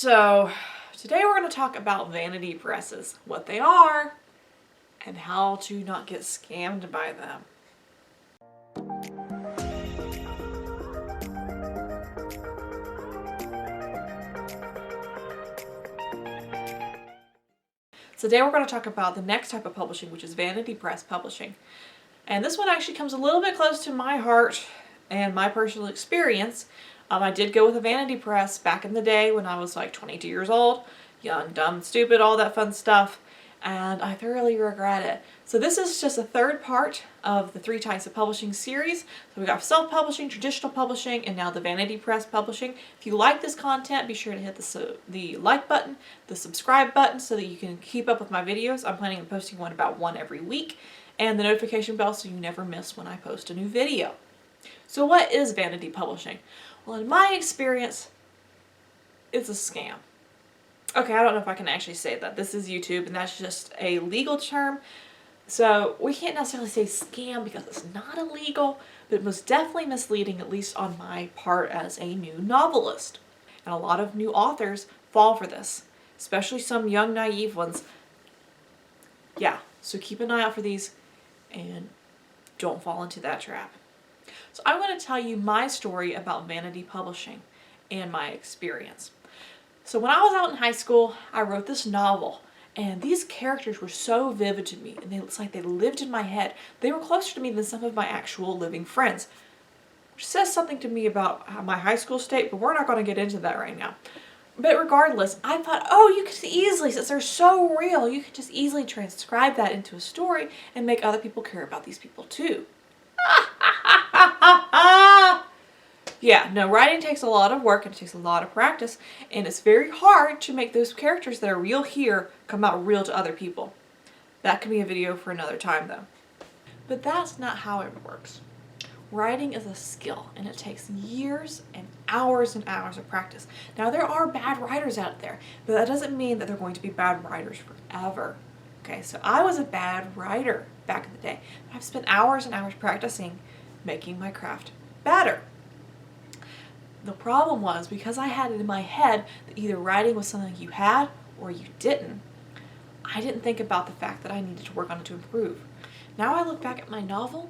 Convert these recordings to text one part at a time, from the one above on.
So today we're going to talk about vanity presses, what they are, and how to not get scammed by them. So today we're going to talk about the next type of publishing, which is vanity press publishing. And this one actually comes a little bit close to my heart and my personal experience. I did go with a vanity press back in the day when I was like 22 years old, young, dumb, stupid, all that fun stuff, and I thoroughly regret it. So this is just a third part of the 3 types of publishing series. So we got self-publishing, traditional publishing, and now the vanity press publishing. If you like this content, be sure to hit the like button, the subscribe button, so that you can keep up with my videos. I'm planning on posting about one every week, and the notification bell so you never miss when I post a new video. So what is vanity publishing? Well, in my experience, it's a scam. Okay, I don't know if I can actually say that. This is YouTube, and that's just a legal term. So we can't necessarily say scam because it's not illegal, but it was definitely misleading, at least on my part as a new novelist. And a lot of new authors fall for this, especially some young, naive ones. Yeah, so keep an eye out for these and don't fall into that trap. So I'm going to tell you my story about vanity publishing and my experience. So when I was out in high school, I wrote this novel, and these characters were so vivid to me, and it's like they lived in my head. They were closer to me than some of my actual living friends, which says something to me about my high school state, but we're not going to get into that right now. But regardless, I thought, oh, you could easily, since they're so real, you could just easily transcribe that into a story and make other people care about these people too. Yeah, no, writing takes a lot of work and it takes a lot of practice, and it's very hard to make those characters that are real here come out real to other people. That could be a video for another time though. But that's not how it works. Writing is a skill, and it takes years and hours of practice. Now, there are bad writers out there, but that doesn't mean that they're going to be bad writers forever. Okay, so I was a bad writer back in the day. I've spent hours and hours practicing making my craft better. The problem was, because I had it in my head that either writing was something you had or you didn't, I didn't think about the fact that I needed to work on it to improve. Now I look back at my novel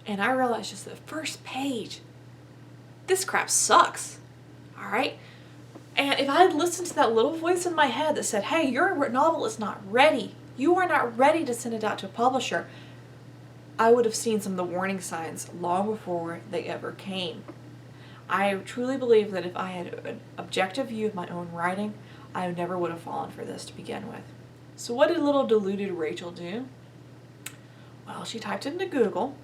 and I realize just the first page, this crap sucks, all right? And if I had listened to that little voice in my head that said, hey, your novel is not ready, you are not ready to send it out to a publisher, I would have seen some of the warning signs long before they ever came. I truly believe that if I had an objective view of my own writing, I never would have fallen for this to begin with. So what did little deluded Rachel do? Well, she typed into Google,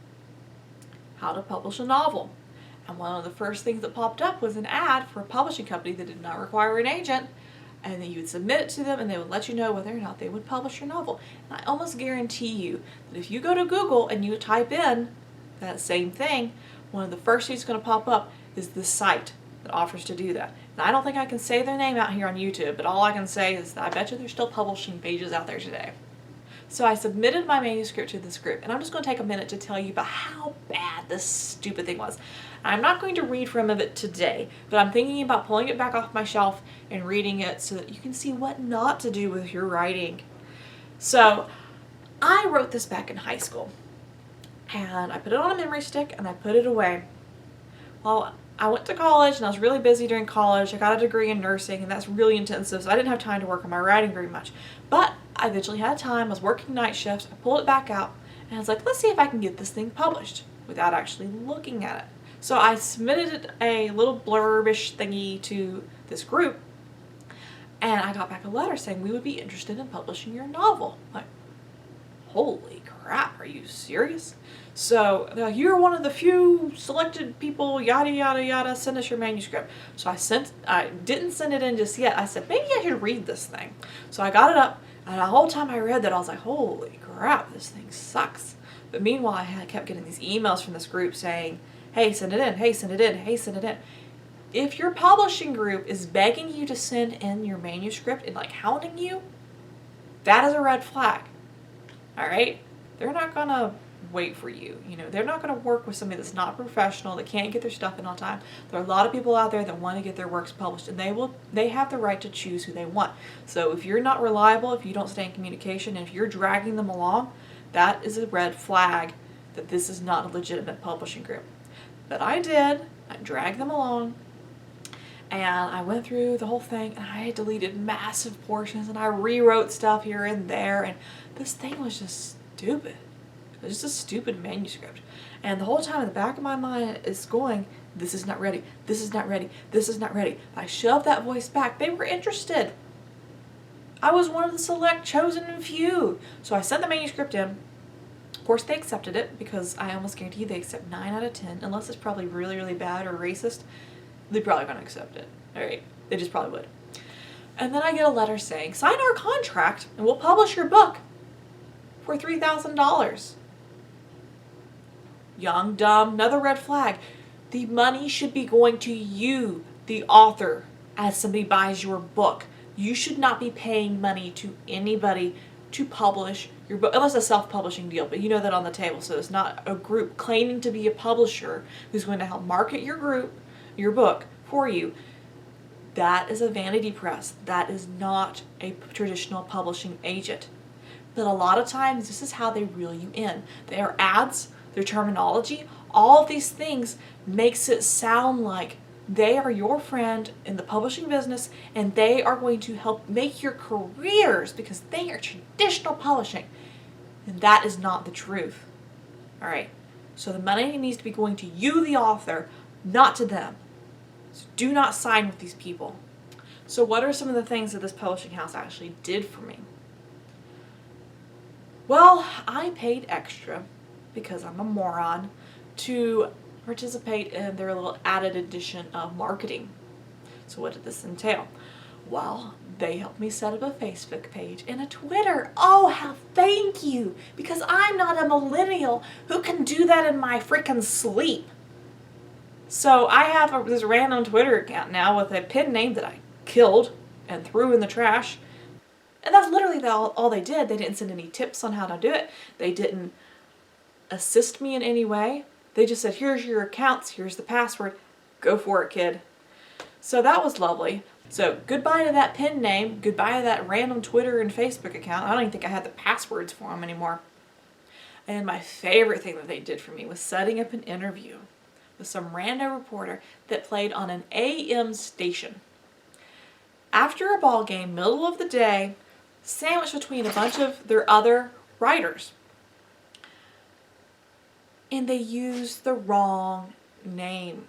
how to publish a novel. And one of the first things that popped up was an ad for a publishing company that did not require an agent, and then you would submit it to them and they would let you know whether or not they would publish your novel. And I almost guarantee you that if you go to Google and you type in that same thing, one of the first things that's going to pop up is the site that offers to do that. And I don't think I can say their name out here on YouTube, but all I can say is that I bet you there's still publishing pages out there today. So I submitted my manuscript to this group, and I'm just going to take a minute to tell you about how bad this stupid thing was. I'm not going to read from it today, but I'm thinking about pulling it back off my shelf and reading it so that you can see what not to do with your writing. So I wrote this back in high school, and I put it on a memory stick and I put it away. Well, I went to college and I was really busy during college. I got a degree in nursing, and that's really intensive, so I didn't have time to work on my writing very much. But I eventually had time. I was working night shifts. I pulled it back out and I was like, let's see if I can get this thing published without actually looking at it. So I submitted a little blurbish thingy to this group, and I got back a letter saying we would be interested in publishing your novel. Like, holy crap, are you serious? So they're like, you're one of the few selected people, yada yada yada, send us your manuscript. So I didn't send it in just yet. I said, maybe I should read this thing. So I got it up, and the whole time I read that, I was like, holy crap, this thing sucks. But meanwhile, I kept getting these emails from this group saying, hey, send it in, hey, send it in, hey, send it in. If your publishing group is begging you to send in your manuscript and like hounding you, that is a red flag. All right? They're not gonna wait for you. You know, they're not going to work with somebody that's not professional, that can't get their stuff in on time. There are a lot of people out there that want to get their works published, and they have the right to choose who they want. So if you're not reliable, if you don't stay in communication, and if you're dragging them along, that is a red flag that this is not a legitimate publishing group. But I did. I dragged them along, and I went through the whole thing, and I deleted massive portions, and I rewrote stuff here and there, and this thing was just stupid. It was just a stupid manuscript. And the whole time in the back of my mind is going, this is not ready, this is not ready, this is not ready. I shoved that voice back. They were interested. I was one of the select chosen few. So I sent the manuscript in. Of course they accepted it, because I almost guarantee they accept 9 out of 10, unless it's probably really, really bad or racist. They're probably going to accept it. Alright, they just probably would. And then I get a letter saying, sign our contract and we'll publish your book for $3,000. Young, dumb, another red flag. The money should be going to you, the author, as somebody buys your book. You should not be paying money to anybody to publish your book, unless it's a self-publishing deal, but you know that on the table. So it's not a group claiming to be a publisher who's going to help market your book for you. That is a vanity press. That is not a traditional publishing agent. But a lot of times, this is how they reel you in. Their ads, their terminology, all of these things makes it sound like they are your friend in the publishing business, and they are going to help make your careers because they are traditional publishing. And that is not the truth. All right. So the money needs to be going to you, the author, not to them. So do not sign with these people. So what are some of the things that this publishing house actually did for me? Well, I paid extra, because I'm a moron, to participate in their little added edition of marketing. So what did this entail? Well, they helped me set up a Facebook page and a Twitter. Oh, how thank you! Because I'm not a millennial who can do that in my freaking sleep. So I have this random Twitter account now with a pen name that I killed and threw in the trash. And that's literally all they did. They didn't send any tips on how to do it. They didn't assist me in any way. They just said, here's your accounts, here's the password, go for it, kid. So that was lovely. So goodbye to that pen name, goodbye to that random Twitter and Facebook account. I don't even think I had the passwords for them anymore. And my favorite thing that they did for me was setting up an interview with some random reporter that played on an AM station. After a ball game, middle of the day, sandwiched between a bunch of their other writers. And they used the wrong name.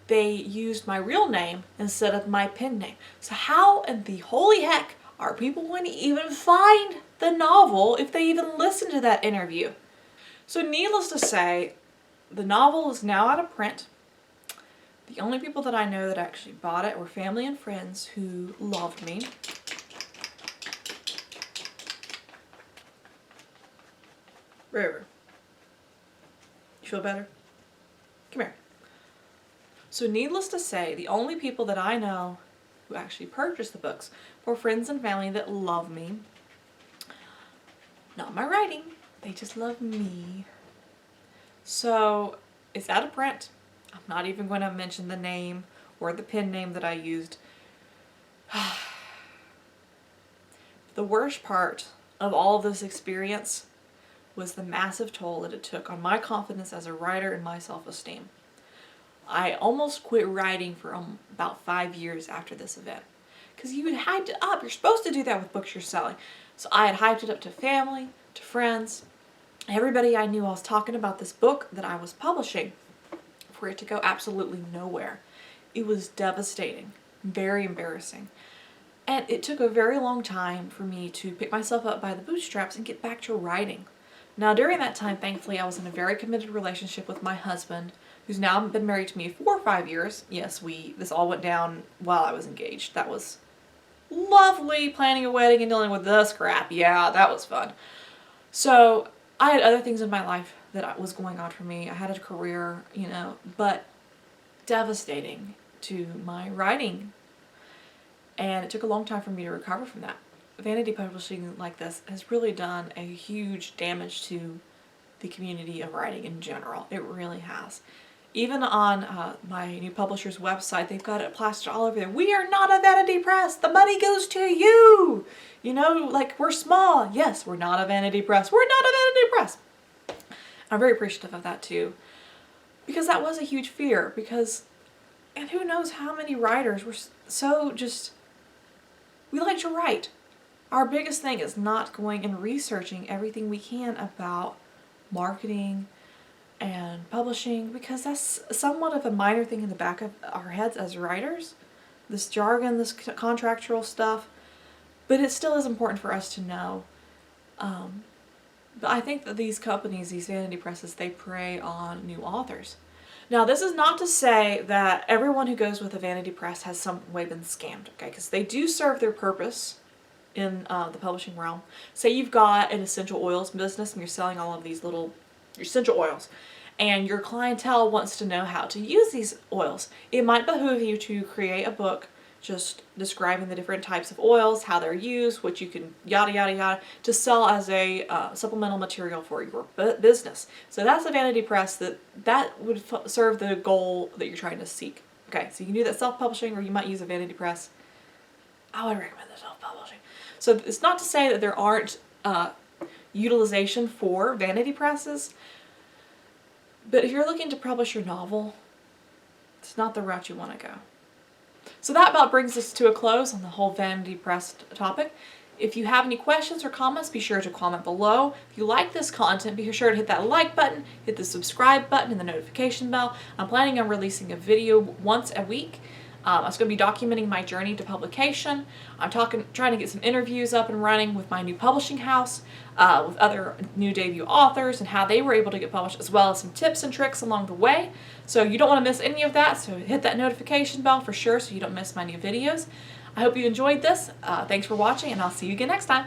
They used my real name instead of my pen name. So how in the holy heck are people going to even find the novel if they even listen to that interview? So needless to say, the novel is now out of print. The only people that I know that actually bought it were family and friends who loved me. River, you feel better? Come here. So needless to say, the only people that I know who actually purchased the books were friends and family that love me. Not my writing, they just love me. So it's out of print. I'm not even going to mention the name or the pen name that I used. The worst part of all of this experience was the massive toll that it took on my confidence as a writer and my self-esteem. I almost quit writing for about 5 years after this event. Because you had hyped it up. You're supposed to do that with books you're selling. So I had hyped it up to family, to friends, everybody I knew. I was talking about this book that I was publishing, for it to go absolutely nowhere. It was devastating, very embarrassing. And it took a very long time for me to pick myself up by the bootstraps and get back to writing. Now during that time, thankfully, I was in a very committed relationship with my husband, who's now been married to me 4 or 5 years. Yes, this all went down while I was engaged. That was lovely, planning a wedding and dealing with this crap. Yeah, that was fun. So I had other things in my life that was going on for me. I had a career, but devastating to my writing. And it took a long time for me to recover from that. vanity publishing like this has really done a huge damage to the community of writing in general. It really has. Even on my new publisher's website, they've got it plastered all over there. We are not a vanity press. The money goes to you. You know, like, we're small. Yes, we're not a vanity press. We're not a vanity press. I'm very appreciative of that too. Because that was a huge fear. Because, and who knows how many writers were so just, we like to write. Our biggest thing is not going and researching everything we can about marketing and publishing, because that's somewhat of a minor thing in the back of our heads as writers. This jargon, this contractual stuff, but it still is important for us to know. But I think that these companies, these vanity presses, they prey on new authors. Now, this is not to say that everyone who goes with a vanity press has some way been scammed, okay? Because they do serve their purpose in the publishing realm. Say you've got an essential oils business and you're selling all of these little essential oils, and your clientele wants to know how to use these oils. It might behoove you to create a book just describing the different types of oils, how they're used, what you can yada yada yada, to sell as a supplemental material for your business. So that's a vanity press that would serve the goal that you're trying to seek. Okay, so you can do that self-publishing, or you might use a vanity press. I would recommend the self-publishing. So it's not to say that there aren't utilization for vanity presses, but if you're looking to publish your novel, it's not the route you want to go. So that about brings us to a close on the whole vanity press topic. If you have any questions or comments, be sure to comment below. If you like this content, be sure to hit that like button, hit the subscribe button and the notification bell. I'm planning on releasing a video once a week. I was going to be documenting my journey to publication. I'm trying to get some interviews up and running with my new publishing house, with other new debut authors and how they were able to get published, as well as some tips and tricks along the way. So you don't want to miss any of that, so hit that notification bell for sure so you don't miss my new videos. I hope you enjoyed this. Thanks for watching, and I'll see you again next time.